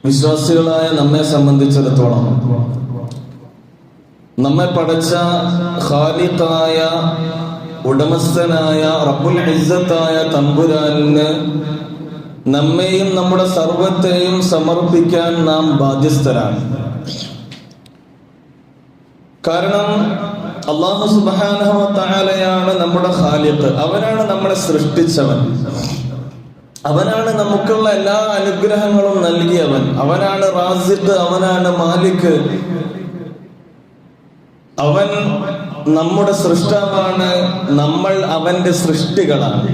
വിശ്വാസികളായ നമ്മെ സംബന്ധിച്ചിടത്തോളം നമ്മെ പടച്ച ഖാലിഖായ ഉടമസ്ഥനായ റബ്ബുൽ ഇസ്സത്തായ തമ്പുരാന് നമ്മെയും നമ്മുടെ സർവത്തെയും സമർപ്പിക്കാൻ നാം ബാധ്യസ്ഥരാണ്. കാരണം അല്ലാഹു സുബ്ഹാനഹു വ തആലയാണ് നമ്മുടെ ഖാലിഖ്. അവനാണ് നമ്മളെ സൃഷ്ടിച്ചവൻ. അവനാണ് നമുക്കുള്ള എല്ലാ അനുഗ്രഹങ്ങളും നൽകിയവൻ. അവനാണ് റാസിഖ്, അവനാണ് മാലിക്. അവൻ നമ്മുടെ സൃഷ്ടാവാണ്, നമ്മൾ അവന്റെ സൃഷ്ടികളാണ്.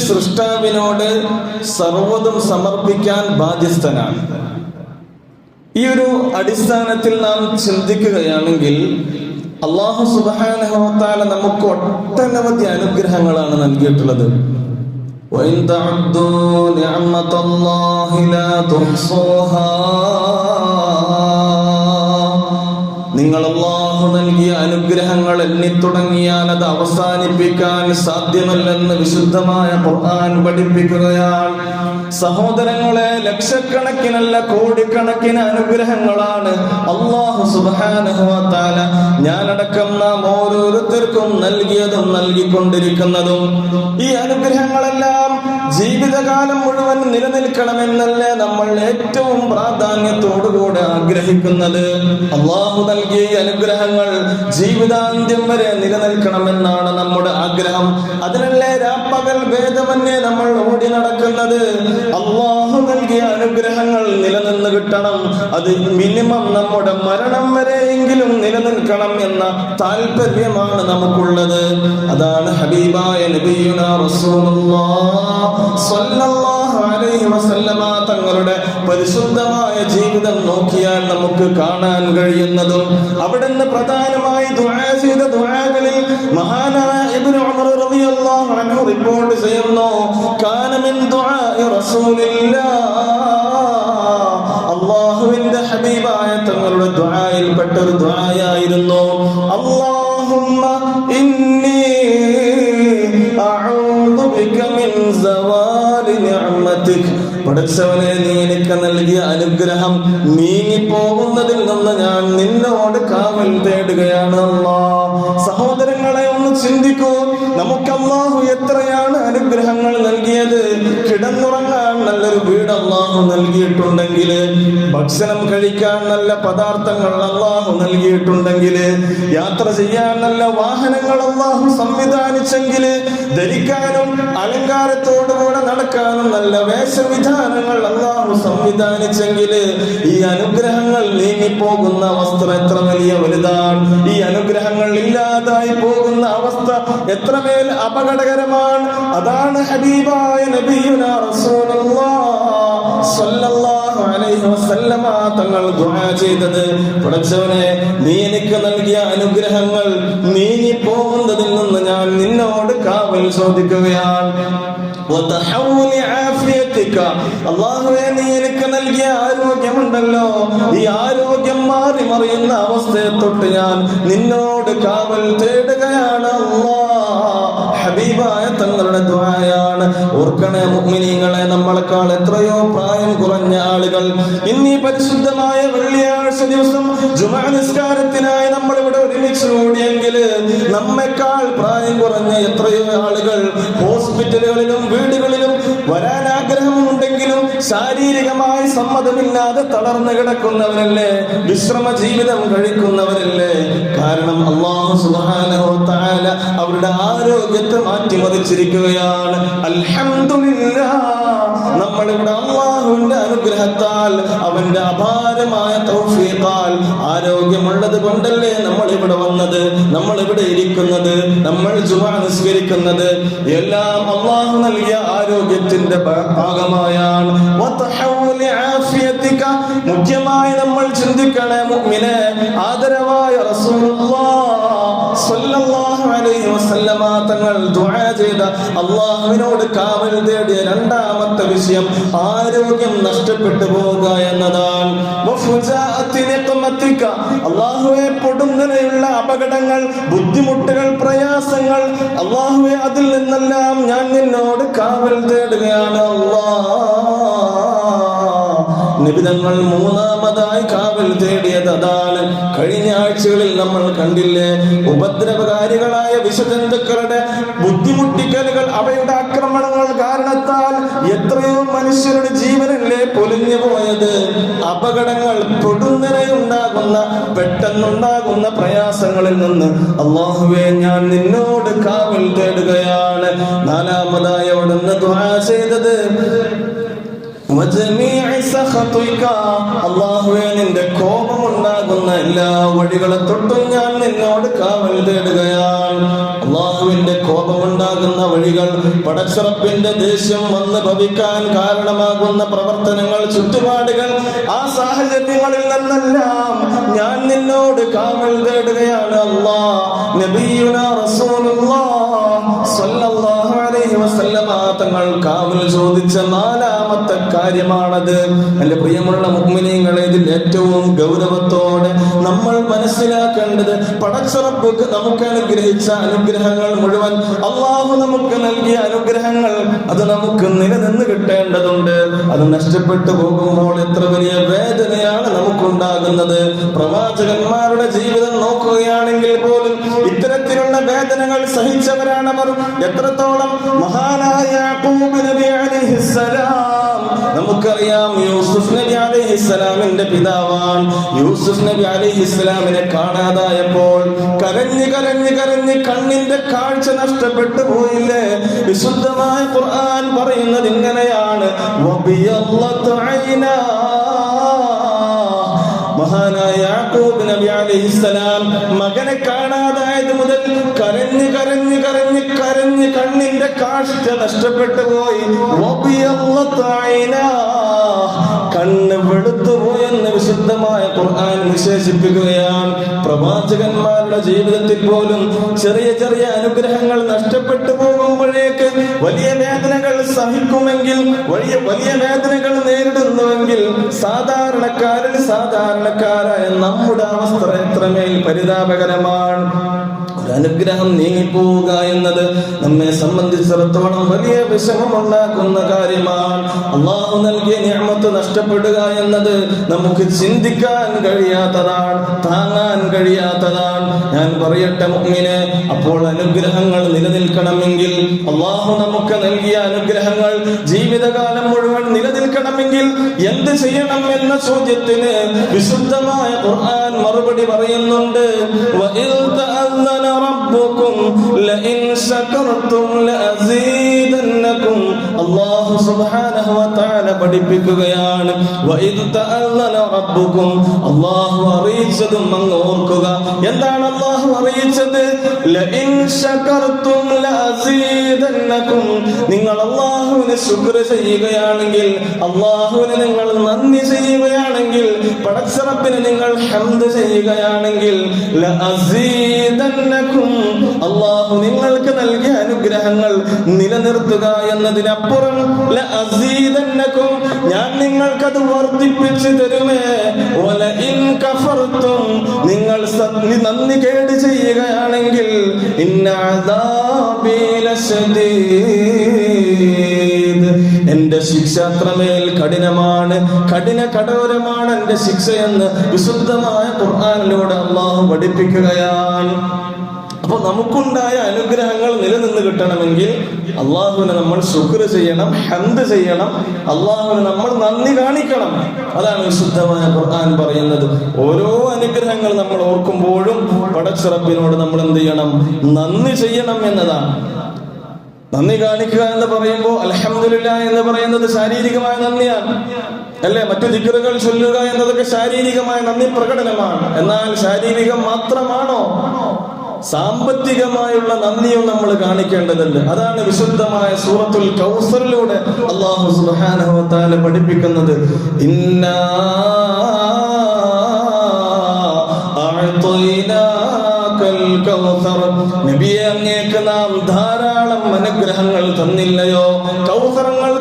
സൃഷ്ടാവിനോട് സർവ്വതും സമർപ്പിക്കാൻ ബാധ്യസ്ഥനാണ്. ഈ ഒരു അടിസ്ഥാനത്തിൽ നാം ചിന്തിക്കുകയാണെങ്കിൽ അല്ലാഹു സുബ്ഹാനഹു വ തആല നമുക്ക് ഒട്ടനവധി അനുഗ്രഹങ്ങളാണ് നൽകിയിട്ടുള്ളത്. وَإِن تَعُدُّوا نِعْمَةَ اللَّهِ لَا تُحْصُوهَا. നിങ്ങൾ അല്ലാഹു നൽകിയ അനുഗ്രഹങ്ങൾ എണ്ണി തുടങ്ങിയാൽ അത് അവസാനിപ്പിക്കാൻ സാധ്യമല്ലെന്ന് വിശുദ്ധമായ ഖുർആൻ പഠിപ്പിക്കുകയാണ്. സഹോദരങ്ങളെ, ലക്ഷക്കണക്കിനല്ല കോടിക്കണക്കിന് അനുഗ്രഹങ്ങളാണ് അല്ലാഹു സുബ്ഹാനഹു വ തആല ഞാനടക്കം നാം ഓരോരുത്തർക്കും നൽകിയതും നൽകിക്കൊണ്ടിരിക്കുന്നതും. ഈ അനുഗ്രഹങ്ങളെല്ലാം ജീവിതകാലം മുഴുവൻ നിലനിൽക്കണമെന്നല്ലേ നമ്മൾ ഏറ്റവും പ്രാധാന്യത്തോടുകൂടെ ആഗ്രഹിക്കുന്നത്. അല്ലാഹു നൽകിയ അനുഗ്രഹങ്ങൾ ജീവിതാന്ത്യം വരെ നിലനിൽക്കണമെന്നാണ് നമ്മുടെ ആഗ്രഹം. അതിനല്ലേ രാപ്പകൽ ഭേദമന്യേ നമ്മൾ ഓടി നടക്കുന്നത്. അല്ലാഹു നൽകിയ അനുഗ്രഹങ്ങൾ നിലനിന്ന് കിട്ടണം, അത് മിനിമം നമ്മുടെ മരണം വരെയെങ്കിലും നിലനിൽക്കണം എന്ന താല്പര്യമാണ് നമുക്കുള്ളത്. അതാണ് ഹബീബായ നബിയുനാ റസൂലുള്ളാഹി സ്വല്ലല്ലാഹു അലൈഹി വസല്ലമ തങ്ങളുടെ പരിശുദ്ധമായ ജീവിതം നോക്കിയാൽ നമുക്ക് കാണാൻ കഴിയുന്നതും അവിടുന്ന് പ്രധാനമായി ദുആ ചെയ്ത ദുആകളിൽ മഹാനായ ഇബ്നു ഉമർ റളിയല്ലാഹു അൻഹു റിപ്പോർട്ട് ചെയ്യുന്നു, കാന മിൻ ദുആഇ റസൂലില്ലാഹ്, അല്ലാഹുവിന്റെ ഹബീബായ തങ്ങളുടെ ദുആയിൽ പെട്ട ഒരു ദുആയായിരുന്നു, അല്ലാഹുമ്മ ഇന്നി അഊദു ബിക മിൻ സവാലി നിഅമതിക്. പടച്ചവനെ, നീ എനിക്ക് നൽകിയ അനുഗ്രഹം നീങ്ങിപ്പോകുന്നതിൽ നിന്ന് ഞാൻ നിന്നോട് കാവൽ തേടുകയാണ് അല്ലാഹ്. സഹോദരങ്ങളെ, ഒന്ന് ചിന്തിക്കൂ. നമുക്ക് അല്ലാഹു എത്രയാണ് അനുഗ്രഹങ്ങൾ നൽകിയത്. കിടന്നുറങ്ങാൻ നല്ലൊരു വീട് അല്ലാഹു നൽകിയിട്ടുണ്ടെങ്കിൽ, ഭക്ഷണം കഴിക്കാൻ നല്ല പദാർത്ഥങ്ങൾ അല്ലാഹു നൽകിയിട്ടുണ്ടെങ്കിൽ, യാത്ര ചെയ്യാൻ നല്ല വാഹനങ്ങൾ അല്ലാഹു സംവിധാനിച്ചെങ്കിൽ, ധരിക്കാനും അലങ്കാരത്തോടുകൂടെ നടക്കാനും നല്ല വേഷവിധാനങ്ങൾ അല്ലാഹു സംവിധാനിച്ചെങ്കിൽ, ഈ അനുഗ്രഹങ്ങൾ നീങ്ങിപ്പോകുന്ന അവസ്ഥ എത്ര വലിയ വലുതാണ്. ഈ അനുഗ്രഹങ്ങൾ ഇല്ലാതായി പോകുന്ന അവസ്ഥ എത്രമേൽ അപകടകരമാണ്. അതാണ് ഹബീബായ നബിയുനാ റസൂലുള്ളാഹി സ്വല്ലല്ലാഹു അലൈഹി വസല്ലമ തങ്ങൾ ദുആ ചെയ്തത്, പടച്ചവനെ, നീ എനിക്ക് നൽകിയ അനുഗ്രഹങ്ങൾ നീങ്ങിപ്പോകുന്നതിൽ നിന്ന് ഞാൻ നിന്നോട് കാവൽ ചോദിക്കുകയാണ്. അല്ലാഹുവേ, നീ എനിക്ക് നൽകിയ ആരോഗ്യമുണ്ടല്ലോ, ഈ ആരോഗ്യം മാറി മറിയുന്ന അവസ്ഥയെ തൊട്ട് ഞാൻ നിന്നോട് കാവൽ തേടുകയാണ് അല്ലാഹ്. ഹബീബായ തങ്ങളുടെ ദുആയാണ്. ഓർക്കണേ മുഅ്മിനീങ്ങളെ, നമ്മളെക്കാൾ എത്രയോ പ്രായം കുറഞ്ഞ ആളുകൾ ഇന്നീ പരിശുദ്ധമായ വെള്ളിയാഴ്ച ദിവസം ജുമുഅ നിസ്കാരത്തിനായി നമ്മൾ ഇവിടെ ഒരുമിച്ച് കൂടിയെങ്കിൽ, നമ്മെക്കാൾ പ്രായം കുറഞ്ഞ എത്രയോ ആളുകൾ ഹോസ്പിറ്റലുകളിലും വീടുകളിലും വരാൻ ആഗ്രഹമുണ്ടെങ്കിലും ശാരീരികമായി സമ്മതമില്ലാതെ തളർന്നു കിടക്കുന്നവരല്ലേ, വിശ്രമ ജീവിതം കഴിക്കുന്നവരല്ലേ. കാരണം അല്ലാഹു സുബ്ഹാനഹു വ തആല അവരുടെ ആരോഗ്യത്തെ മാറ്റിമറിച്ചിരിക്കുകയാണ്. അൽഹംദുലില്ലാഹ്, നമ്മളിവിടെ അല്ലാഹുവിന്റെ അനുഗ്രഹത്താൽ അവന്റെ അപാരമായ തൗഫീഖാൽ ആരോഗ്യമുള്ളത് കൊണ്ടല്ലേ നമ്മൾ ഇവിടെ വന്നത്, നമ്മൾ ഇവിടെ ഇരിക്കുന്നത്, നമ്മൾ ജുമുഅ നിസ്കരിക്കുന്നത്. എല്ലാം അല്ലാഹു നൽകിയ ആരോഗ്യത്തിന്റെ ഭാഗമായാണ്. മുഖ്യമായി നമ്മൾ ചിന്തിക്കണേ മുഅ്മിനേ, ആദരവായ റസൂലുള്ളാഹി സ്വല്ലല്ലാഹു അലൈഹി വസല്ലമ തങ്ങൾ ദുആ ചെയ്ത, അല്ലാഹുവിനോട് കാവൽ തേടിയ രണ്ടാമത്തെ വിഷയം ആരോഗ്യം നഷ്ടപ്പെട്ടു പോവുക എന്നതാണ്. അല്ലാഹുവേ, പൊടുന്നനെയുള്ള അപകടങ്ങൾ, ബുദ്ധിമുട്ടുകൾ, പ്രയാസങ്ങൾ, അല്ലാഹുവേ, അതിൽ നിന്നെല്ലാം ഞാൻ നിന്നോട് കാവൽ തേടുകയാണ് അല്ലാഹ്. നിബിതങ്ങൾ മൂന്നാമതായി കാവൽ തേടിയത് അതാണ്. കഴിഞ്ഞ ആഴ്ചകളിൽ നമ്മൾ കണ്ടില്ലേ, ഉപദ്രവകാരികളായ വിഷജന്തുക്കളുടെ ബുദ്ധിമുട്ടിക്കലുകൾ, അവയുടെ ആക്രമണങ്ങൾ കാരണത്താൽ എത്രയോ മനുഷ്യരുടെ ജീവനല്ലേ പൊലിഞ്ഞു പോയത്. അപകടങ്ങൾ, പൊടുന്നനെയുണ്ടാകുന്ന, പെട്ടെന്നുണ്ടാകുന്ന പ്രയാസങ്ങളിൽ നിന്ന് അല്ലാഹുവേ ഞാൻ നിന്നോട് കാവൽ തേടുകയാണ്. നാലാമതായി അവിടുന്ന് ദുആ ചെയ്തത് അല്ലാഹുവേ നിന്റെ കോപമുണ്ടാകുന്ന എല്ലാ വഴികളെ തൊട്ടും ഞാൻ നിന്നോട് കാവൽ തേടുകയാണ്. അല്ലാഹുവിന്റെ കോപമുണ്ടാകുന്ന വഴികൾ, പടച്ചറപ്പിന്റെ ദേഷ്യം വന്ന് ഭവിക്കാൻ കാരണമാകുന്ന പ്രവർത്തനങ്ങൾ, ചുറ്റുപാടുകൾ, ആ സാഹചര്യങ്ങളിൽ നിന്നെല്ലാം ഞാൻ നിന്നോട് കാവൽ തേടുകയാണ്. അല്ലാഹ് നബിയുനാ റസൂലുള്ളാഹ് സ്വല്ലല്ലാഹു അലൈഹി വസല്ലമ തങ്ങൾ കാവൽ ചോദിച്ച നാലാമത്തെ കാര്യമാണത്. എന്റെ പ്രിയമുള്ള മുഅ്മിനീങ്ങളെ, ഇതിൽ ഏറ്റവും ഗൗരവത്തോടെ നമ്മൾ മനസ്സിലാക്കേണ്ടത്, പടച്ചറപ്പ് നമുക്ക് അനുഗ്രഹിച്ച അനുഗ്രഹങ്ങൾ മുഴുവൻ, അല്ലാഹു നമുക്ക് നൽകിയ അനുഗ്രഹങ്ങൾ, അത് നമുക്ക് നിലനിന്ന് കിട്ടേണ്ടതുണ്ട്. അത് നഷ്ടപ്പെട്ടു പോകുമ്പോൾ എത്ര വലിയ വേദനയാണ് നമുക്കുണ്ടാകുന്നത്. പ്രവാചകന്മാരുടെ ജീവിതം നോക്കുകയാണെങ്കിൽ പോലും ഇത്തരത്തിലുള്ള വേദനകൾ സഹിച്ചവരാണവർ. എത്രത്തോളം മഹാനായ യാക്കൂബ് നബി അലൈഹിസ്സലാം, നമുക്കറിയാം, യൂസുഫ് നബി അലൈഹിസ്സലാമിന്റെ പിതാവാണ്. യൂസുഫ് നബി അലൈഹിസ്സലാമിനെ കാണാതായപ്പോൾ കരഞ്ഞ് കരഞ്ഞ് കരഞ്ഞ് കണ്ണിന്റെ കാഴ്ച നഷ്ടപ്പെട്ടു പോയില്ലേ? വിശുദ്ധമായ ഖുർആൻ പറയുന്നത് ഇങ്ങനെയാണ്, മഹാനായ യാക്കൂബ് നബി അലൈഹിസ്സലാം മകനെ കാണാതായത് മുതൽ കരഞ്ഞ് കരഞ്ഞ് കരഞ്ഞ് കരഞ്ഞ് കണ്ണിന്റെ കാഴ്ച നഷ്ടപ്പെട്ടു പോയി. കണ്ണ് വെളുത്തുപോയെന്ന് വിശുദ്ധമായ ഖുർആൻ വിശേഷിപ്പിക്കുകയാണ്. പ്രവാചകന്മാരുടെ ജീവിതത്തിൽ പോലും ചെറിയ ചെറിയ അനുഗ്രഹങ്ങൾ നഷ്ടപ്പെട്ടു പോകുമ്പോഴേക്ക് വലിയ വേദനകൾ സഹിക്കുമെങ്കിൽ, വലിയ വേദനകൾ നേരിടുന്നുവെങ്കിൽ, സാധാരണക്കാരായ നമ്മുടെ അവസ്ഥ എത്രമേൽ പരിതാപകരമാണ്. അനുഗ്രഹം നീങ്ങിപ്പോവുക എന്നത് നമ്മെ സംബന്ധിച്ചിടത്തോളം വലിയ വിഷമമുണ്ടാക്കുന്ന കാര്യമാണ്. അല്ലാഹു നൽകിയ നിഅമത്ത് നഷ്ടപ്പെടുക എന്നത് നമുക്ക് ചിന്തിക്കാൻ കഴിയാത്തതാണ്, താങ്ങാൻ കഴിയാത്തതാണ്. ഞാൻ പറയട്ടെ മുഅ്മിനെ, അപ്പോൾ അനുഗ്രഹങ്ങൾ നിലനിൽക്കണമെങ്കിൽ, അല്ലാഹു നമുക്ക് നൽകിയ അനുഗ്രഹങ്ങൾ ജീവിതകാലം മുഴുവൻ നിലനിൽക്കണമെങ്കിൽ എന്ത് ചെയ്യണം എന്ന ചോദ്യത്തിന് വിശുദ്ധമായ ഖുർആൻ മറുപടി പറയുന്നുണ്ട്. ربكم لئن شكرتم لأزيدنكم. അല്ലാഹു സുബ്ഹാനഹു വ തആല പഠിപ്പിക്കുകയാണ്, വഇദ് തഅല്ലന റബ്ബുക്കും. അല്ലാഹു അറിയിച്ചതും അങ്ങ് ഓർക്കുക. എന്താണ് അല്ലാഹു അറിയിച്ചത്? ലഇൻ ശകർതും ലഅസീദന്നകും. നിങ്ങൾ അല്ലാഹുവിനെ ശുക്ർ ചെയ്യുകയാണെങ്കിൽ, അല്ലാഹുവിനെ നിങ്ങൾ നന്ദി ചെയ്യുകയാണെങ്കിൽ, പടച്ചറപ്പിനെ നിങ്ങൾ ഹംദ് ചെയ്യുകയാണെങ്കിൽ, ലഅസീദന്നകും, അല്ലാഹു നിങ്ങൾക്ക് നൽകിയ അനുഗ്രഹങ്ങൾ നിലനിർത്തുക എന്നതിനപ്പുറം ലഅസീദന്നകും, ഞാൻ നിങ്ങൾക്കത് വർദ്ധിപ്പിച്ചു തരുമേ. വലഇൻ കഫർതും, നിങ്ങൾ നന്ദി കേട് ചെയ്യുകയാണെങ്കിൽ, ഇന്ന അദാബി ലശദീദ്, എന്റെ ശിക്ഷ അത്രമേൽ കഠിനമാണ്, കഠോരമാണ് എന്റെ ശിക്ഷയെന്ന് വിശുദ്ധമായ ഖുർആനിലൂടെ അല്ലാഹു പഠിപ്പിക്കുകയാണ്. അപ്പോൾ നമുക്കുണ്ടായ അനുഗ്രഹങ്ങൾ നിലനിന്ന് കിട്ടണമെങ്കിൽ അള്ളാഹുവിനെ നമ്മൾ ശുക്ർ ചെയ്യണം, ഹംദ് ചെയ്യണം, അള്ളാഹുവിനെ നമ്മൾ നന്ദി കാണിക്കണം. അതാണ് വിശുദ്ധമായ ഖുർആൻ പറയുന്നത്. ഓരോ അനുഗ്രഹങ്ങൾ നമ്മൾ ഓർക്കുമ്പോഴും പടച്ചിറപ്പിനോട് നമ്മൾ എന്ത് ചെയ്യണം? നന്ദി ചെയ്യണം എന്നതാണ്. നന്ദി കാണിക്കുക എന്ന് പറയുമ്പോൾ അൽഹംദുലില്ലാഹ് എന്ന് പറയുന്നത് ശാരീരികമായ നന്ദിയാണ്, അല്ലേ? മറ്റു ദിക്റുകൾ ചൊല്ലുക എന്നതൊക്കെ ശാരീരികമായ നന്ദി പ്രകടനമാണ്. എന്നാൽ ശാരീരികം മാത്രമാണോ? സാമ്പത്തികമായുള്ള നന്ദിയും നമ്മൾ കാണിക്കേണ്ടതുണ്ട്. അതാണ് വിശുദ്ധമായ സൂറത്തുൽ കൗസറിലൂടെ അല്ലാഹു സുബ്ഹാനഹു വ തആല പഠിപ്പിക്കുന്നത്. ഇന്നാ അഅ്തൈനാകൽ കൗസർ, നബിയെ അങ്ങേക്ക് നാം ധാരാളം അനുഗ്രഹങ്ങൾ തന്നില്ലയോ? കൗസറങ്ങൾ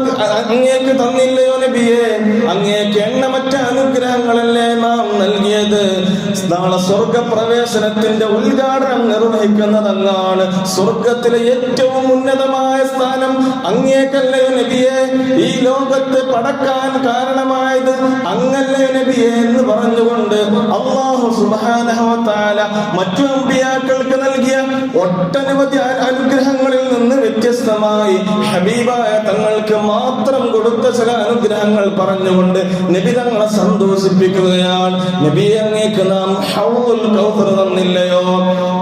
അങ്ങേക്ക് തന്നില്ലയോ നബിയെ? അങ്ങേക്ക് എണ്ണമറ്റ അനുഗ്രഹങ്ങളല്ലേ നാം നൽകിയത്? നാളെ സ്വർഗപ്രവേശനത്തിന്റെ ഉദ്ഘാടനം നിർവഹിക്കുന്നതങ്ങാണ്. സ്വർഗത്തിലെ ഏറ്റവും ഉന്നതമായ സ്ഥാനം അങ്ങേക്കല്ലയോ നബിയെ? ഈ ലോകത്ത് പടക്കാൻ കാരണമായത് അങ്ങല്ലേ നബിയെ എന്ന് പറഞ്ഞുകൊണ്ട് അല്ലാഹു സുബ്ഹാനഹു വ തആല മറ്റു അമ്പിയാക്കൾക്ക് നൽകിയ ഒട്ടനവധി അനുഗ്രഹങ്ങളിൽ നിന്ന് വ്യത്യസ്തമായി ഹബീബായ തങ്ങൾക്ക് മാത്രം കൊടുത്ത ചില അനുഗ്രഹങ്ങൾ പറഞ്ഞുകൊണ്ട് നബി തങ്ങളെ സന്തോഷിപ്പിക്കുകയാണ്. നബി അങ്ങേക്ക് നാം ഹൗദുൽ കൗസർ തന്നില്ലയോ,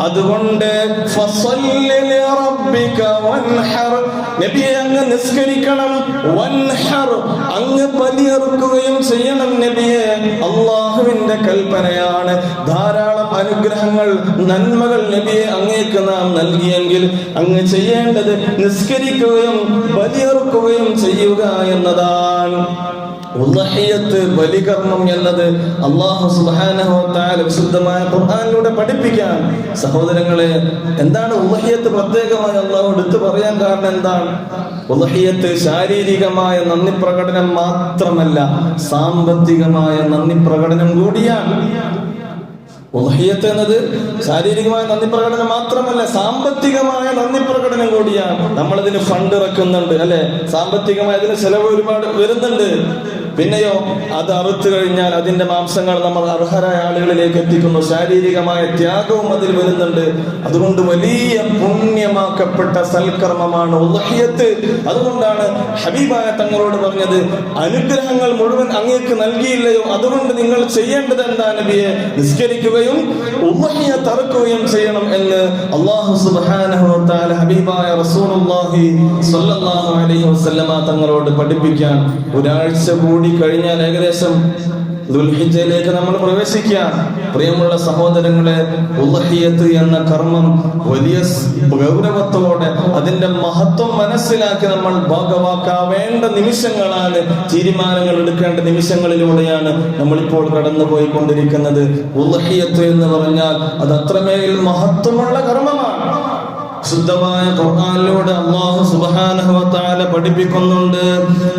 അതുകൊണ്ട് ഫസല്ലി ലിറബ്ബിക വൻഹർ, നബിയെ അങ്ങ് നിസ്കരിക്കണം, വൻഹർ അങ്ങ് ബലിയറുക്കുകയും ചെയ്യണം നബിയെ. അല്ലാഹുവിന്റെ കൽപ്പനയാണ്. ധാരാളം അനുഗ്രഹങ്ങൾ നന്മകൾ നബിയെ അങ്ങേക്ക് നാം നൽകിയെങ്കിൽ അങ്ങ് ചെയ്യേണ്ടത് നിസ്കരിക്കുകയും ബലിയറുക്കുകയും ചെയ്യുക എന്നതാണ്. ഉളഹിയത്ത് ബലികർമ്മം എന്നത് അല്ലാഹു സുബ്ഹാനഹു വ തആല വിശുദ്ധമായ ഖുർആനിലൂടെ പഠിപ്പിക്കാൻ. സഹോദരങ്ങളെ, എന്താണ് ഉളഹിയത്ത് പ്രത്യേകമായി അല്ലാഹു എടുത്തു പറയാൻ കാരണം എന്താണ്? ഉളഹിയത്ത് ശാരീരികമായ നന്ദി പ്രകടനം മാത്രമല്ല, സാമ്പത്തികമായ നന്ദി പ്രകടനം കൂടിയാണ്. ഉളഹിയത്ത് എന്നത് ശാരീരികമായ നന്ദി പ്രകടനം മാത്രമല്ല, സാമ്പത്തികമായ നന്ദി പ്രകടനം കൂടിയാണ്. നമ്മളതിന് ഫണ്ട് ഇറക്കുന്നുണ്ട് അല്ലെ, സാമ്പത്തികമായ അതിന് ചെലവ് ഒരുപാട് വരുന്നുണ്ട്. പിന്നെയോ അത് അറുത്തു കഴിഞ്ഞാൽ അതിന്റെ മാംസങ്ങൾ നമ്മൾ അർഹരായ ആളുകളിലേക്ക് എത്തിക്കുന്നു. ശാരീരികമായ ത്യാഗവും അതിൽ വരുന്നുണ്ട്. അതുകൊണ്ട് വലിയ പുണ്യമാക്കപ്പെട്ട സൽക്കർമ്മമാണ് ഉളഹിയത്ത്. അതുകൊണ്ടാണ് ഹബീബായ തങ്ങളോട് പറഞ്ഞത്, അനുഗ്രഹങ്ങൾ മുഴുവൻ അങ്ങേക്ക് നൽകിയില്ലയോ, അതുകൊണ്ട് നിങ്ങൾ ചെയ്യേണ്ടത് എന്താ നബിയെ? നിസ്കരിക്കുകയും ഉളഹിയത്ത് അറുക്കുകയും ചെയ്യണം എന്ന് അല്ലാഹു സുബ്ഹാനഹു വ തആല ഹബീബായ റസൂലുള്ളാഹി സ്വല്ലല്ലാഹു അലൈഹി വസല്ലമ തങ്ങളോട് പഠിപ്പിക്കാൻ. ഒരാഴ്ച കൂടി കഴിഞ്ഞാൽ ഏകദേശം ദുൽഹിജ്ജയിലേക്ക് നമ്മൾ പ്രവേശിക്കാം. പ്രിയമുള്ള സഹോദരങ്ങളെ, ഉളഹിയത്ത് എന്ന കർമ്മം വലിയ ഗൗരവത്തോടെ അതിന്റെ മഹത്വം മനസ്സിലാക്കി നമ്മൾ ഭാഗവാക്കാവേണ്ട നിമിഷങ്ങളാണ്. തീരുമാനങ്ങൾ എടുക്കേണ്ട നിമിഷങ്ങളിലൂടെയാണ് നമ്മളിപ്പോൾ കടന്നുപോയിക്കൊണ്ടിരിക്കുന്നത്. ഉളഹിയത്ത് എന്ന് പറഞ്ഞാൽ അത് അത്രമേൽ മഹത്വമുള്ള കർമ്മമാണ്. ശുദ്ധമായ ഖുർആനിലൂടെ അല്ലാഹു സുബ്ഹാനഹു വ തആല പഠിപ്പിക്കുന്നുണ്ട്,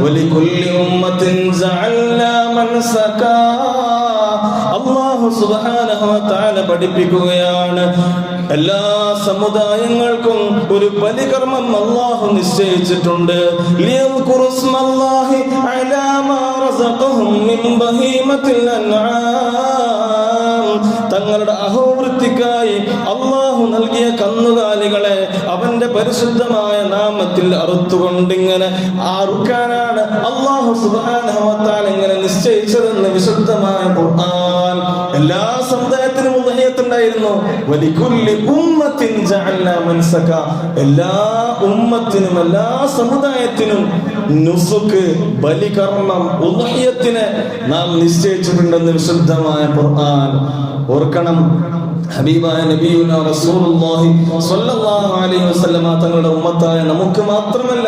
വലികുല്ലി ഉമ്മത്തിൻ ജഅൽനാ മൻസകാ. അല്ലാഹു സുബ്ഹാനഹു വ തആല പഠിപ്പിക്കുകയാണ്, എല്ലാ സമുദായങ്ങൾക്കും ഒരു ബലികർമ്മം അല്ലാഹു നിശ്ചയിച്ചിട്ടുണ്ട്. ലിയദ്കുറുസ്മല്ലാഹി അലാ മാ റസഖഹും മിൻ ബഹീമത്തിൽ അൻആം. തങ്ങളുടെ അഹോവൃത്തിക്കായി അല്ലാഹു നൽകിയ കന്നുകാലികളെ അവന്റെ പരിശുദ്ധമായ നാമത്തിൽ അറുത്തുകൊണ്ടിങ്ങനെ അറുക്കാനാണ് അല്ലാഹു സുബ്ഹാനഹു വ തആല ഇങ്ങനെ നിശ്ചയിച്ചതെന്ന് വിശുദ്ധമായ ഖുർആൻ. എല്ലാ സമുദായത്തിനും ഉളഹിയത്തുണ്ടായിരുന്നു. വലികുല്ലി ഉമ്മത്തിൻ ജഅൽനാ മൻസക, എല്ലാ ഉമ്മത്തിനും എല്ലാ സമുദായത്തിനും നുസുക്ക് ബലികർമ്മം ഉളഹിയത്തിനെ നാം നിശ്ചയിച്ചിട്ടുണ്ടെന്ന് വിശുദ്ധമായ ഖുർആൻ. ഓർക്കണം, ഹബീബായ നബിയുനാ റസൂലുള്ളാഹി സ്വല്ലല്ലാഹു അലൈഹി വസല്ലമ തങ്ങളുടെ ഉമ്മത്തായ നമുക്ക് മാത്രമല്ല,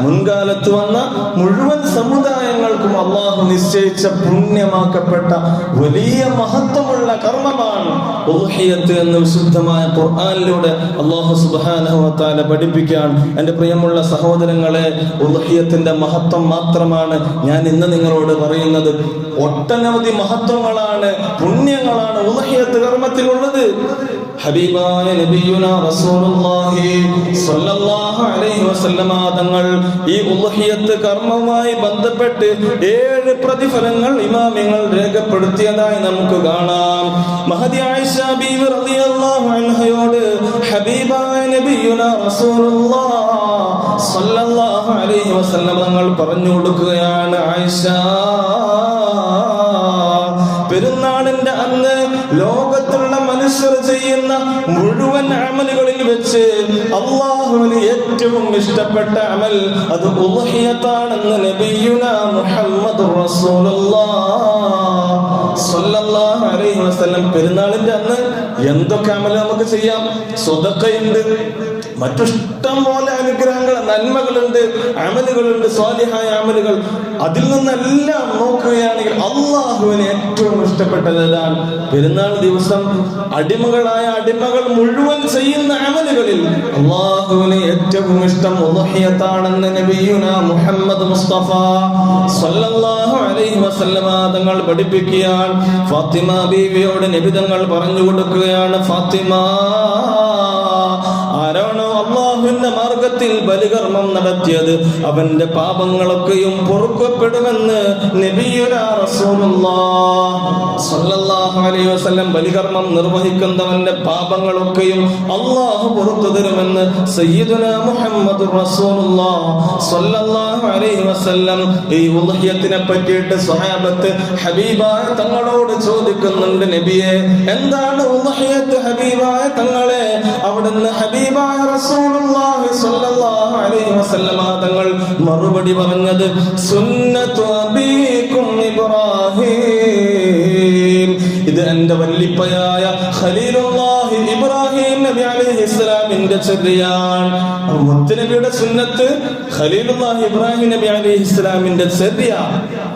മുൻകാലത്ത് വന്ന മുഴുവൻ സമുദായങ്ങൾക്കും അല്ലാഹു നിശ്ചയിച്ച പുണ്യമാക്കപ്പെട്ട വലിയ മഹത്വമുള്ള കർമ്മമാണ് ഉൾഹിയത്ത് എന്ന് വിശുദ്ധമായ ഖുർആനിലൂടെ അല്ലാഹു സുബ്ഹാനഹു വ തആല പഠിപ്പിക്കാൻ. എൻ്റെ പ്രിയമുള്ള സഹോദരങ്ങളെ, ഉൾഹിയത്തിന്റെ മഹത്വം മാത്രമാണ് ഞാൻ ഇന്ന് നിങ്ങളോട് പറയുന്നത്. ഒട്ടനവധി മഹത്വങ്ങളാണ്, പുണ്യങ്ങളാണ് ഉൾഹിയത്ത് കർമ്മത്തിലുള്ളത്. ഹബീബായ നബിയുനാ റസൂലുള്ളാഹി സ്വല്ലല്ലാഹു അലൈഹി വസല്ലമ തങ്ങൾ ഈ ഉൾഹിയത്ത് കർമ്മവുമായി ബന്ധപ്പെട്ട് 7 പ്രതിഫലങ്ങൾ ഇമാമിങ്ങൾ രേഖപ്പെടുത്തിയതായി നമുക്ക് കാണാം. മഹദി ആയിഷ ബീവി റളിയല്ലാഹു അൻഹയോട് ഹബീബായ നബിയുനാ റസൂലുള്ളാഹി സ്വല്ലല്ലാഹു അലൈഹി വസല്ലമ തങ്ങൾ പറഞ്ഞു കൊടുക്കുകയാണ്, ആയിഷ, പെരുന്നാളിന്റെ അന്ന് ലോകത്തുള്ള മനുഷ്യർ ചെയ്യുന്ന മുഴുവൻ അമലുകളിൽ വെച്ച് അല്ലാഹുവിന് ഏറ്റവും ഇഷ്ടപ്പെട്ട അമൽ അത് ഉൾഹിയത്താണെന്ന് നബിയുനാ മുഹമ്മദുർ റസൂലുള്ളാഹി സ്വല്ലല്ലാഹു അലൈഹി വസല്ലം. പെരുന്നാളിന്റെ അന്ന് എന്തൊക്കെ അമൽ നമുക്ക് ചെയ്യാം? സ്വതക്കയുണ്ട്, മറ്റിഷ്ടം പോലെ അനുഗ്രഹങ്ങൾ, നന്മകളുണ്ട്, അമലുകളുണ്ട്, സ്വാലിഹായ അമലുകൾ. അതിൽ നിന്നെല്ലാം നോക്കുകയാണെങ്കിൽ അള്ളാഹുവിന് ഏറ്റവും ഇഷ്ടപ്പെട്ടത് ഏതാണ്? പെരുന്നാൾ ദിവസം അടിമകളായ അടിമകൾ മുഴുവൻ ചെയ്യുന്ന അമലുകളിൽ അള്ളാഹുവിന് ഏറ്റവും ഇഷ്ടം ഉൾഹിയത്താണെന്ന് നബിയുനാ മുഹമ്മദ് മുസ്തഫ സ്വല്ലല്ലാഹു അലൈഹി വസല്ലമ തങ്ങൾ പഠിപ്പിക്കുകയാണ്. ഫാത്തിമ ബീവിയോട് നബി തങ്ങൾ പറഞ്ഞു കൊടുക്കുകയാണ്, ഫാത്തിമ, ആരാണോ അല്ലാഹു അള്ളാഹുവിന്റെ മാർഗത്തിൽ ബലികർമ്മം നടത്തിയത് അവന്റെ പാപങ്ങളൊക്കെയും പൊറുക്കപ്പെടുമെന്ന് നബിയുനാ റസൂലുള്ളാഹി സ്വല്ലല്ലാഹു അലൈഹി വസല്ലം. ബലികർമ്മം നിർവഹിക്കുന്നവന്റെ പാപങ്ങളൊക്കെയും അള്ളാഹു പുറത്തു തരുമെന്ന് സയ്യിദുനാ മുഹമ്മദുർ റസൂലുള്ളാഹി സ്വല്ലല്ലാഹു അലൈഹി വസല്ലം. ഈ ഉദ്ഹിയത്തിനെ പറ്റിയിട്ട് സ്വഹാബത്ത് ഹബീബായ തങ്ങളോട് ചോദിക്കുന്നുണ്ട്, നബിയെ എന്താണ് ഉദ്ഹിയത്ത് ഹബീബായ തങ്ങളെ? അവിടുന്ന് ഹബീബായ റസൂലുള്ളാഹി സ്വല്ലല്ലാഹു അലൈഹി വസല്ലം തങ്ങൾ മറുപടി പറഞ്ഞത് സുന്നത്തു അബീകും ഇബ്രാഹിം. ഇത് എന്റെ വല്ലിപ്പയായ ഖലീലുല്ലാഹി ഇബ്രാഹിം നബി അലൈഹിസ്സലാമിന്റെ ചര്യയാണ്. മുത്തുനബിയുടെ സുന്നത്ത് ഖലീലുല്ലാഹി ഇബ്രാഹിം നബി അലൈഹിസ്സലാമിന്റെ ചര്യ.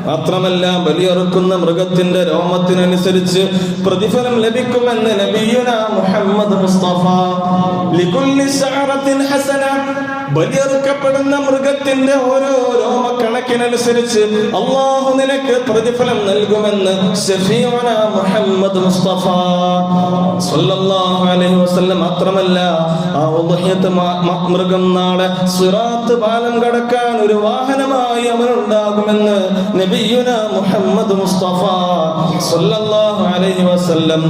മാത്രമല്ല ബലിയറുക്കുന്ന മൃഗത്തിന്റെ രോമത്തിനനുസരിച്ച് പ്രതിഫലം ലഭിക്കുമെന്ന് നബിയുനാ മുഹമ്മദ് മുസ്തഫ. ലികുല്ലി ശഅറത്തിൻ ഹസന. ബലിയറുക്കപ്പെടുന്ന മൃഗത്തിന്റെ ഓരോ രോമക്കണക്കിനനുസരിച്ച് അല്ലാഹു നിനക്ക് പ്രതിഫലം നൽകുമെന്ന് ശഫീഉനാ മുഹമ്മദ് മുസ്തഫ സ്വല്ലല്ലാഹു അലൈഹി വസല്ലം. മാത്രമല്ല ആ ഉദ്ഹിയത്ത് മൃഗം നാളെ സിറാത്ത് പാലം കടക്കാൻ ഒരു വാഹനമായി അവനുണ്ടാകുമെന്ന് നബിയുനാ മുഹമ്മദ് മുസ്തഫ സ്വല്ലല്ലാഹു അലൈഹി വസല്ലം.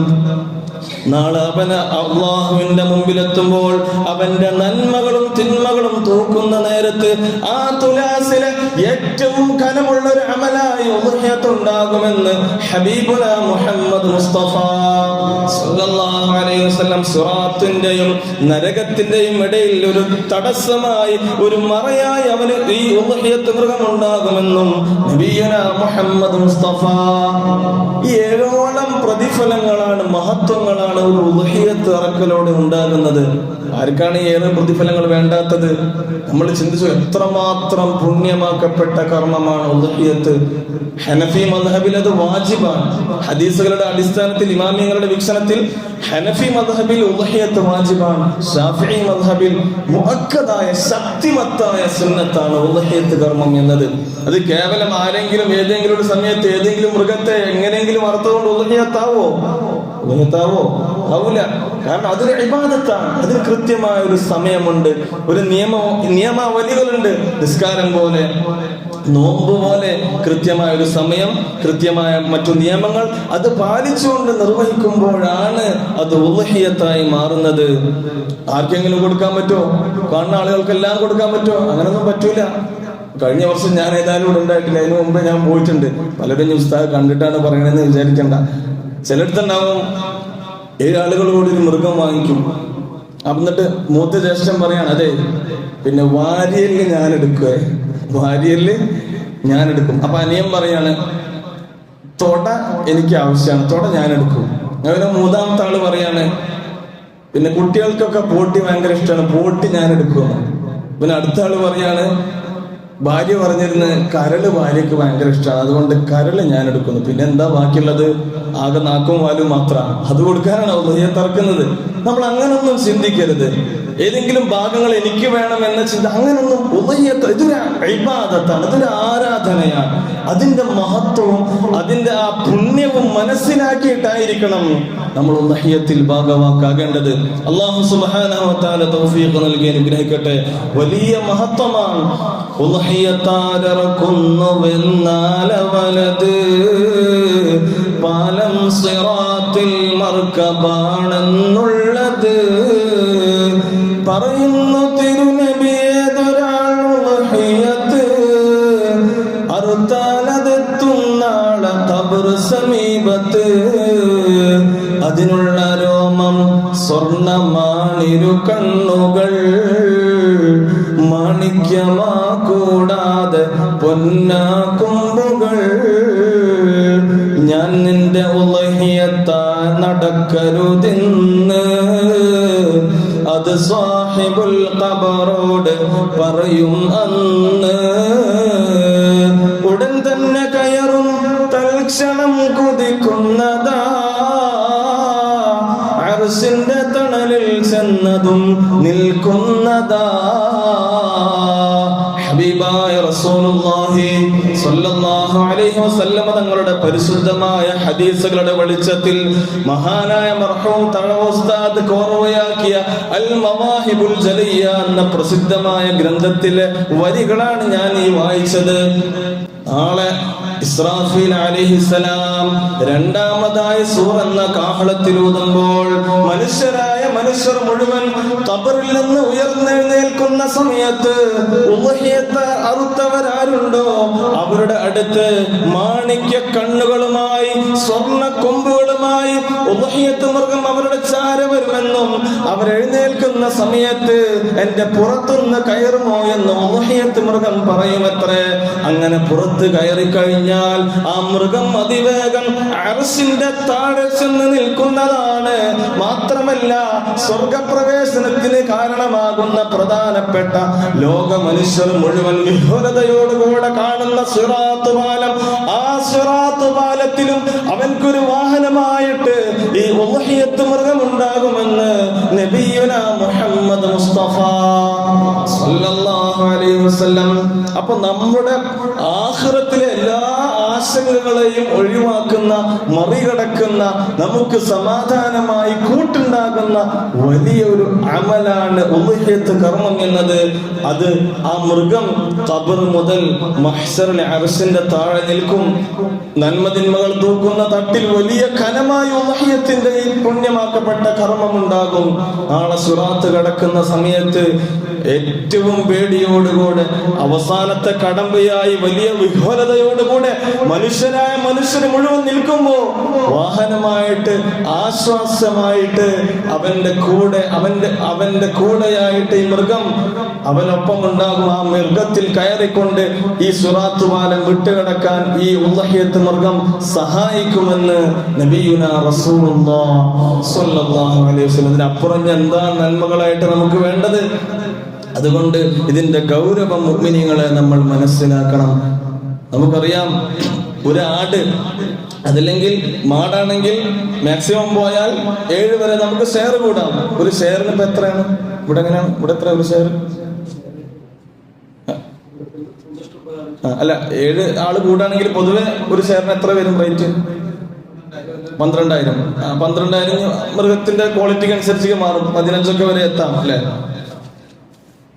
നാളെ അവന് അള്ളാഹുവിന്റെ മുമ്പിലെത്തുമ്പോൾ അവന്റെ നന്മകളും തിന്മകളും തൂക്കുന്ന നേരത്ത് ആ തുലാസിലെ ഏറ്റവും ഘനമുള്ള ഒരു അമലായി ഉദ്ഹിയത്ത് ഉണ്ടാകുമെന്ന് ഹബീബുനാ മുഹമ്മദ് മുസ്തഫ സ്വല്ലല്ലാഹു അലൈഹി വസല്ലം. സിറാത്തിന്റെയും നരകത്തിന്റെയും ഇടയിൽ ഒരു തടസ്സമായി, ഒരു മറയായി അവന് ഈ ഉദ്ഹിയത്ത് മൃഗം ഉണ്ടാകുമെന്നും നബിയുനാ മുഹമ്മദ് മുസ്തഫ. ഈ 7ഓളം പ്രതിഫലങ്ങളാണ്, മഹത്വങ്ങളാണ് ഒരു ഉദ്ഹിയത്ത് ഇറക്കലോടെ ഉണ്ടാകുന്നത്. ആർക്കാണ് ഏറെ പ്രതിഫലങ്ങൾ വേണ്ടാത്തത്? നമ്മൾ ചിന്തിച്ചു എത്രമാത്രം പുണ്യമാക്കപ്പെട്ട കർമ്മമാണ് ഉദ്ഹിയത്ത്. ഹനഫി മദ്ഹബിൽ അത് വാജിബാണ്. ഹദീസുകളുടെ അടിസ്ഥാനത്തിൽ, ഇമാമിയങ്ങളുടെ വീക്ഷണത്തിൽ ഹനഫി മദ്ഹബിൽ ഉദ്ഹിയത്ത് വാജിബാണ്. ശാഫിഈ മദ്ഹബിൽ മുഅക്കദായ ശക്തിമത്തായ സുന്നത്താണ് ഉദ്ഹിയത്ത് കർമ്മം എന്നത്. അത് കേവലം ആരെങ്കിലും ഏതെങ്കിലും ഒരു സമയത്ത് ഏതെങ്കിലും മൃഗത്തെ എങ്ങനെയെങ്കിലും അർത്ഥകൊണ്ട് ഉദ്ഹിയത്താവോ? ആവൂല. കാരണം അതൊരു ഇബാദത്താണ്. അതിന് കൃത്യമായ ഒരു സമയമുണ്ട്, ഒരു നിയമാവലികളുണ്ട്. നിസ്കാരം പോലെ, നോമ്പ് പോലെ കൃത്യമായ ഒരു സമയം, കൃത്യമായ മറ്റു നിയമങ്ങൾ അത് പാലിച്ചുകൊണ്ട് നിർവഹിക്കുമ്പോഴാണ് അത് ഉദ്ഹിയത്തായി മാറുന്നത്. ആർക്കെങ്കിലും കൊടുക്കാൻ പറ്റുമോ? കാണുന്ന ആളുകൾക്കെല്ലാം കൊടുക്കാൻ പറ്റുമോ? അങ്ങനൊന്നും പറ്റൂല. കഴിഞ്ഞ വർഷം ഞാൻ ഏതായാലും ഇവിടെ ഉണ്ടായിട്ടില്ല, അതിന് മുമ്പേ ഞാൻ പോയിട്ടുണ്ട്. പലരും ഉസ്താദ് കണ്ടിട്ടാണ് പറയണെന്ന് വിചാരിക്കണ്ട. ചിലടത്തുണ്ടാവും 7 ആളുകളോട് ഒരു മൃഗം വാങ്ങിക്കും. എന്നിട്ട് മൂത്ത ജ്യേഷ്ഠൻ പറയാണ്, അതെ പിന്നെ വാരിയല് ഞാൻ എടുക്കും. അപ്പൊ അനിയൻ പറയാണ്, തൊട എനിക്ക് ആവശ്യമാണ്, തൊട ഞാൻ എടുക്കും. അങ്ങനെ മൂന്നാമത്തെ ആള് പറയാണ്, പിന്നെ കുട്ടികൾക്കൊക്കെ പോട്ടി ഭയങ്കര ഇഷ്ടമാണ്, പോട്ടി ഞാൻ എടുക്കും. പിന്നെ അടുത്ത ആള് പറയാണ്, ഭാര്യ പറഞ്ഞിരുന്നു കരള് ഭാര്യക്ക് ഭയങ്കര ഇഷ്ടമാണ്, അതുകൊണ്ട് കരള് ഞാൻ എടുക്കുന്നു. പിന്നെ എന്താ ബാക്കിയുള്ളത്? ആകെ നാക്കും വാലും മാത്രമാണ്. അത് കൊടുക്കാനാണ് ഉദ്ഹിയത്ത് ഇറക്കുന്നത്. നമ്മൾ അങ്ങനൊന്നും ചിന്തിക്കരുത്. ഏതെങ്കിലും ഭാഗങ്ങൾ എനിക്ക് വേണം എന്ന ചിന്ത, അങ്ങനൊന്നും. ഉദ്ഹിയത്ത് ഇതൊരു ഇബാദത്താണ്, ഇതൊരു ആരാധനയാണ്. അതിന്റെ മഹത്വവും അതിന്റെ ആ പുണ്യവും മനസ്സിലാക്കിയിട്ടായിരിക്കണം നമ്മൾ ഉദ്ഹിയത്തിൽ ഭാഗവാക്കാകേണ്ടത്. അല്ലാഹു സുബ്ഹാനഹു വ തആല തൗഫീഖ് നൽകി അനുഗ്രഹിക്കട്ടെ. വലിയ മഹത്വമാണ് ഉദ്ഹിയത്താരക്കുന്നുവെന്നാൽ വലത് പാലം സിറാത്തിൽ മർക്കബാണെന്നുള്ളത് പറയുന്നു തിരുനബിയേതൊരാൾ ഉദ്ഹിയത്ത് അറുത്താലതെത്തും നാളെ ഖബർ സമീപത്ത്. അതിനുള്ള രോമം സ്വർണമാണിരു കണ്ണുകൾ, മാണിക്യമാ കൂടാതെ പൊന്നാ കൊമ്പുകൾ. ഞാൻ നിന്റെ ഉദ്ഹിയത്താ നടക്കരുതെന്ന് അത് സാഹിബുൽ ഖബറോട് പറയും അന്ന്. ഉടൻ തന്നെ കയറും തൽക്ഷണം കുതിക്കുന്നതാ, അർശിന്റെ തണലിൽ ചെന്നതും നിൽക്കുന്നതാ. ഹബീബായ റസൂലുള്ളാഹി സ്വല്ലല്ലാഹു അലൈഹി വസല്ലം വസല്ലം തങ്ങളുടെ പരിശുദ്ധമായ ഹദീസുകളുടെ വെളിച്ചത്തിൽ മഹാനായ മർഹൂം തഴവ ഉസ്താദ് കോർവയാക്കിയ അൽ മവാഹിബുൽ ജലിയ എന്ന പ്രസിദ്ധമായ ഗ്രന്ഥത്തിലെ വരികളാണ് ഞാൻ ഈ വായിച്ചത്. നാളെ ഇസ്രാഫീൽ അലൈഹിസ്സലാം രണ്ടാമതായി സൂർ എന്ന കാഹളത്തിലൂതുമ്പോൾ മനുഷ്യർ മുഴുവൻ ഖബറിൽ നിന്ന് ഉയർന്നെഴുന്നേൽക്കുന്ന സമയത്ത് ഉളഹിയത്ത് അറുത്തവരാരുണ്ടോ അവരുടെ അടുത്ത് മാണിക്യ കണ്ണുകളുമായി സ്വർണ്ണ കൊമ്പുകളുമായി ഉളഹിയത്ത് മൃഗം അവരുടെ ചാര വരുമെന്നും അവരെഴുന്നേൽക്കുന്ന സമയത്ത് എന്റെ പുറത്തുനിന്ന് കയറുമോ എന്ന് ഉളഹിയത്ത് മൃഗം പറയുമത്രേ. അങ്ങനെ പുറത്ത് കയറി കഴിഞ്ഞാൽ ആ മൃഗം അതിവേഗം അർശിന്റെ താഴെ ചെന്ന് നിൽക്കുന്നതാണ്. മാത്രമല്ല സ്വർഗപ്രവേശനത്തിന് കാരണമാകുന്ന പ്രധാനപ്പെട്ട ലോക മനുഷ്യർ മുഴുവൻ വിഹ്വലതയോടുകൂടെ കാണുന്ന സിറാത്ത് പാലം, ആ സിറാത്ത് പാലത്തിലും അവൻക്കൊരു വാഹനമായിട്ട് ഈ ഉളഹിയത്ത് മൃഗം ഉണ്ടാകുമെന്ന് നബിയുന മുഹമ്മദ് മുസ്തഫ സല്ലല്ലാഹു അലൈഹി വസല്ലം. അപ്പൊ നമ്മുടെ ആഖിറത്തിലെ എല്ലാ ആശങ്കകളെയും ഒഴിവാക്കുന്ന, മറികടക്കുന്ന, നമുക്ക് സമാധാനമായി കൂട്ടുണ്ടാകുന്ന വലിയൊരു അമലാണ് ഉളുഹിയത്ത് കർമ്മം എന്നത്. അത് ആ മൃഗം ഖബർ മുതൽ മഹ്ശറിലെ അർശിന്റെ താഴെ നിൽക്കും. നന്മതിന്മകൾ തൂക്കുന്ന തട്ടിൽ വലിയ ഘനമായ ഉളുഹിയത്തിന്റെ ഈ പുണ്യമാക്കപ്പെട്ട കർമ്മം ഉണ്ടാകും. നാളെ സിറാത്ത് കടക്കുന്ന സമയത്ത് ഏറ്റവും പേടിയോടുകൂടെ അവസാനത്തെ കടമ്പയായി വലിയ വിഹ്വലതയോടുകൂടെ മനുഷ്യന് മുഴുവൻ നിൽക്കുമ്പോ വാഹനമായിട്ട് ആശ്വാസമായിട്ട് അവന്റെ കൂടെയായിട്ട് ഈ മൃഗം അവനൊപ്പം ഉണ്ടാകും. ആ മൃഗത്തിൽ കയറിക്കൊണ്ട് ഈ സിറാത്ത് പാലം വിട്ടുകിടക്കാൻ ഈ ഉളഹിയത്ത് മൃഗം സഹായിക്കുമെന്ന് നബിയുന റസൂലുള്ളാഹി സ്വല്ലല്ലാഹു അലൈഹി വസല്ലം. ഇതിനപ്പുറം എന്താ നന്മകളായിട്ട് നമുക്ക് വേണ്ടത്? അതുകൊണ്ട് ഇതിന്റെ ഗൗരവം മുഅ്മിനീങ്ങളെ നമ്മൾ മനസ്സിലാക്കണം. നമുക്കറിയാം, ഒരു ആട് അതല്ലെങ്കിൽ മാടാണെങ്കിൽ മാക്സിമം പോയാൽ 7 വരെ നമുക്ക് ഷെയർ കൂടാം. ഒരു ഷെയറിന് ഇപ്പൊ എത്രയാണ്? ഇവിടെ എങ്ങനെയാണ്? ഇവിടെ എത്ര ഒരു ഷെയർ? അല്ല, 7 ആള് കൂടാണെങ്കിൽ പൊതുവെ ഒരു ഷെയറിന് എത്ര വരും റേറ്റ്? 12,000. 12,000 മൃഗത്തിന്റെ ക്വാളിറ്റിക്ക് അനുസരിച്ച് മാറും. 15 വരെ എത്താം അല്ലെ?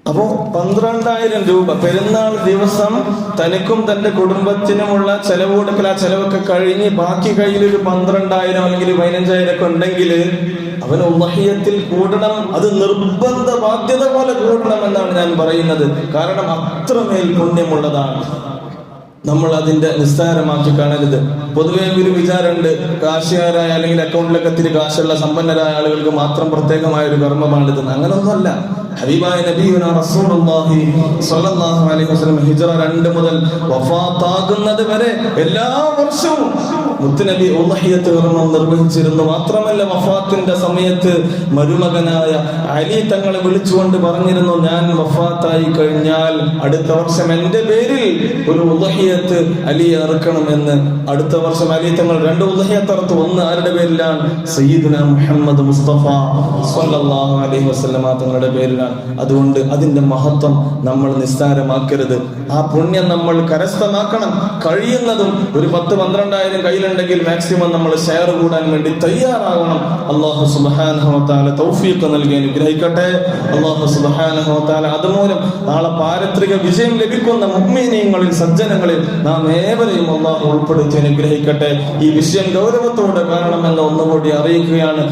അപ്പോ 12,000 രൂപ പെരുന്നാൾ ദിവസം തനിക്കും തന്റെ കുടുംബത്തിനുമുള്ള ചെലവ് കൊടുക്കൽ, ആ ചെലവൊക്കെ കഴിഞ്ഞ് ബാക്കി കയ്യിൽ ഒരു 12,000 അല്ലെങ്കിൽ 15,000 ഒക്കെ ഉണ്ടെങ്കിൽ അവന് ഉളഹിയത്തിൽ കൂടണം. അത് നിർബന്ധ ബാധ്യത പോലെ കൂടണം എന്നാണ് ഞാൻ പറയുന്നത്. കാരണം അത്രമേൽ പുണ്യമുള്ളതാണ്. നമ്മൾ അതിന്റെ നിസ്സാരമാക്കി കാണരുത്. പൊതുവെ ഒരു വിചാരമുണ്ട്, കാശുകാരായ അല്ലെങ്കിൽ അക്കൗണ്ടിലൊക്കെ ഇത്തിരി കാശുള്ള സമ്പന്നരായ ആളുകൾക്ക് മാത്രം പ്രത്യേകമായ ഒരു കർമ്മമാണിത്. അങ്ങനൊന്നുമല്ല. ഹബീബായ നബിയുനാ റസൂലുള്ളാഹി സ്വല്ലല്ലാഹു അലൈഹി വസല്ലം ഹിജ്റ 2 മുതൽ വഫാത്താകുന്നത് വരെ എല്ലാ വർഷവും മുത്തുനബി ഉളഹിയത്ത് കർമ്മം നിർവഹിച്ചിരുന്നു. മാത്രമല്ല, വഫാത്തിന്റെ സമയത്ത് മരുമകനായ അലി തങ്ങളെ വിളിച്ചുകൊണ്ട് പറഞ്ഞിരുന്നു, ഞാൻ വഫാത്തായി കഴിഞ്ഞാൽ അടുത്ത വർഷം എന്റെ പേരിൽ ഒരു ഉളഹിയത്ത് അലി അറുക്കണമെന്ന്. അടുത്ത വർഷം അലി തങ്ങൾ 2 ഉളഹിയത്ത് അറുത്തു. ഒന്ന് ആരുടെ പേരിലാണ്? സയ്യിദുനാ മുഹമ്മദ് മുസ്തഫ സ്വല്ലല്ലാഹു അലൈഹി വസല്ലം തങ്ങളുടെ പേരിലാണ്. അതുകൊണ്ട് അതിന്റെ മഹത്വം നമ്മൾ നിസ്സാരമാക്കരുത്. ആ പുണ്യം നമ്മൾ കരസ്ഥമാക്കണം. കഴിയുന്നതും ഒരു 10-12,000 കയ്യിലുണ്ടെങ്കിൽ മാക്സിമം നമ്മൾ ഷെയർ കൂടാൻ വേണ്ടി തയ്യാറാവണം. അല്ലാഹു സുബ്ഹാനഹു വ തആല തൗഫീഖ് നൽകി അനുഗ്രഹിക്കട്ടെ. അല്ലാഹു സുബ്ഹാനഹു വ തആല അതുമൂലം നാളെ പാരത്രിക വിജയം ലഭിക്കുന്ന മുഅ്മിനീങ്ങളിൽ, സജ്ജനങ്ങളിൽ നാം ഏവരെയും അല്ലാഹു ഉൾപ്പെടുത്തി അനുഗ്രഹിക്കട്ടെ. ഈ വിഷയം ഗൗരവത്തോടെ കാണണമെന്ന് ഒന്നുകൂടി അറിയിക്കുകയാണ്.